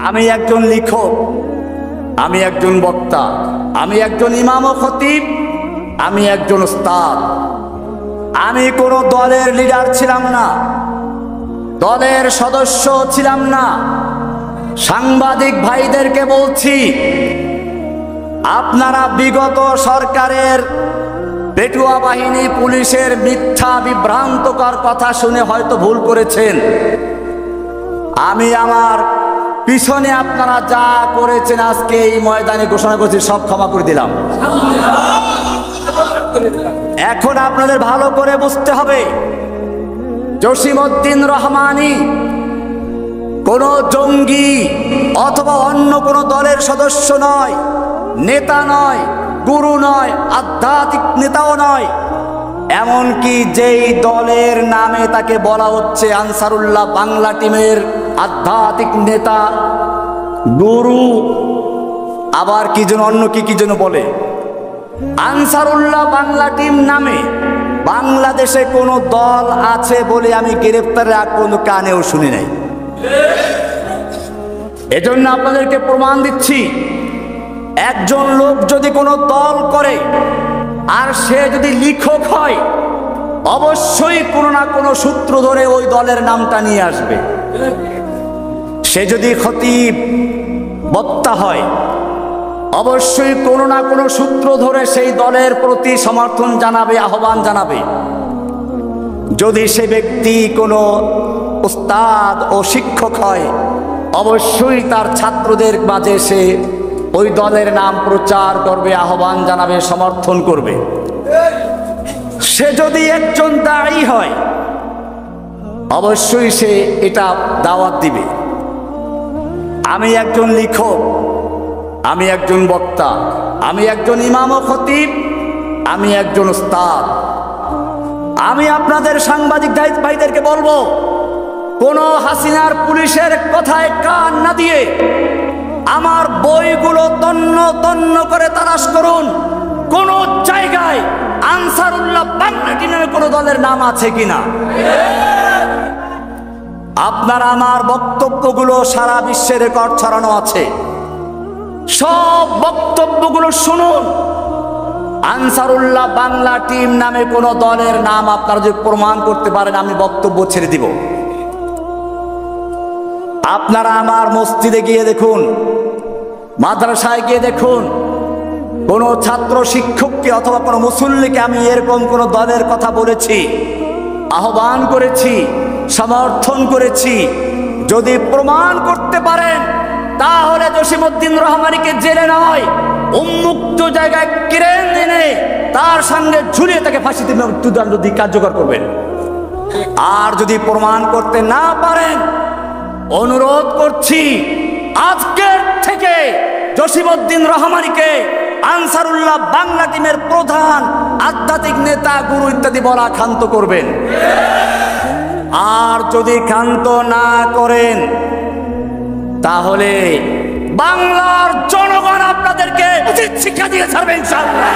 আমি একজন লেখক, আমি একজন বক্তা, আমি একজন ইমাম ও খতিব, আমি একজন উস্তাদ। আমি কোনো দলের লিডার ছিলাম না, দলের সদস্য ছিলাম না। সাংবাদিক ভাইদেরকে বলছি, আপনারা বিগত সরকারের পেটুয়া বাহিনী পুলিশের মিথ্যা বিভ্রান্তকর কথা শুনে হয়তো ভুল করেছেন। আমি আমার পিছনে আপনারা যা করেছেন আজকে এই ময়দানে ঘোষণা করছি, সব ক্ষমা করে দিলাম। এখন আপনাদের ভালো করে বুঝতে হবে, জসিমউদ্দিন রহমানী কোনো জঙ্গি অথবা অন্য কোনো দলের সদস্য নয়, নেতা নয়, গুরু নয়, আধ্যাত্মিক নেতাও নয়। এমনকি যেই দলের নামে তাকে বলা হচ্ছে আনসারুল্লাহ বাংলা টিমের আধ্যাত্মিক নেতা, গুরু, আবার কি যেন অন্য কি যেন বলে, আনসারুল্লাহ বাংলা টিম নামে বাংলাদেশে কোনো দল আছে বলে আমি গ্রেফতারের আগ পর্যন্ত কানেও শুনি নাই। এজন্য আপনাদেরকে প্রমাণ দিচ্ছি, একজন লোক যদি কোনো দল করে আর সে যদি লেখক হয়, অবশ্যই কোনো না কোনো সূত্র ধরে ওই দলের নামটা নিয়ে আসবে। সে যদি খতিব বক্তা হয়, অবশ্যই কোনো না কোনো সূত্র ধরে সেই দলের প্রতি সমর্থন জানাবে, আহ্বান জানাবে। যদি সে ব্যক্তি কোনো উস্তাদ ও শিক্ষক হয়, অবশ্যই তার ছাত্রদের মাঝে সে ওই দলের নাম প্রচার করবে, আহ্বান জানাবে, সমর্থন করবে। সে যদি একজন দায়ী হয়, অবশ্যই সে এটা দাওয়াত দিবে। আমি একজন লেখক, আমি একজন বক্তা, আমি একজন ইমাম ও খতিব, আমি একজন উস্তাদ। আমি আপনাদের সাংবাদিক ভাইদেরকে বলবো, কোন হাসিনার পুলিশের কথায় কান না দিয়ে আমার বইগুলো তন্ন তন্ন করে তালাশ করুন, কোন জায়গায় আনসারুল্লাহ বাংলা টিমের কোন দলের নাম আছে কিনা। আপনারা আমার বক্তব্যগুলো সারা বিশ্বে রেকর্ড ছড়ানো আছে, সব বক্তব্যগুলো শুনুন। আনসারুল্লাহ বাংলা টিম নামে কোন দলের নাম আপনারা যদি প্রমাণ করতে পারেন, আমি বক্তব্য ছেড়ে দিব। আপনারা আমার মসজিদে গিয়ে দেখুন, মাদ্রাসায় গিয়ে দেখুন, কোন ছাত্র শিক্ষককে অথবা কোনো মুসল্লিকে আমি এরকম কোন দলের কথা বলেছি, আহ্বান করেছি, সমর্থন করেছি। যদি প্রমাণ করতে পারেন, তাহলে জসিমউদ্দিন রহমানীকে জেলে নয়, উন্মুক্ত জায়গায় ক্রেন এনে তার সঙ্গে ঝুলিয়ে তাকে ফাঁসিতে মৃত্যুদণ্ড দিয়ে কার্যকর করবেন। আর যদি প্রমাণ করতে না পারেন, অনুরোধ করছি আজকের থেকে জসিমউদ্দিন রহমানীকে আনসারুল্লাহ বাংলা টিমের প্রধান, আধ্যাত্মিক নেতা, গুরু ইত্যাদি বলা ক্ষান্ত করবেন। আর যদি ক্ষান্ত না করেন, তাহলে বাংলার জনগণ আপনাদেরকে উচিত শিক্ষা দিয়ে ছাড়বে ইনশাআল্লাহ।